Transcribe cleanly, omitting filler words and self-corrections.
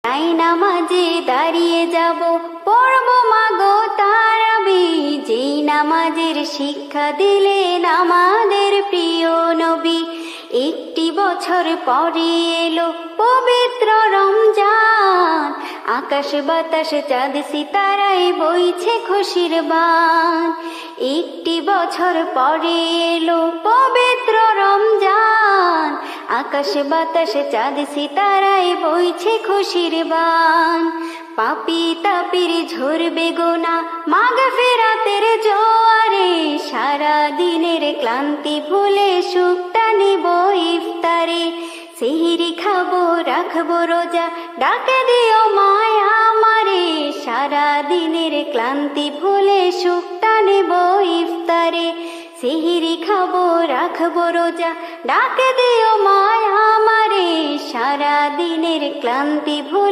তাই নামাজে দাঁড়িয়ে যাব, পড়ব মাগো তারাবি। যেই নামাজের শিক্ষা দিলেন আমাদের প্রিয় নবী। একটি বছর পরে এলো পবিত্র রমজান, আকাশ বাতাস চাঁদ সিতারায় বইছে খুশির বান। একটি বছর পরে এলো পবিত্র রমজান, আকাশ বাতাস চাঁদ সিতারায় বইছে খুশির বান। পাপী তাপির ঝরবে গোনা মাগফিরাতের জোয়ারে, সারা দিনের ক্লান্তি ভুলে সুখটা নিব ইফতারে। সেহরি খাবো রাখবো রোজা, ডাকে দিও মায়া আমারে। সারা দিনের ক্লান্তি ভুলে সুখটা নেব ইফতারে। সেহরি খাবো রাখবো রোজা, ডাকে দিও মায়া আমারে। সারা দিনের ক্লান্তি ভুলে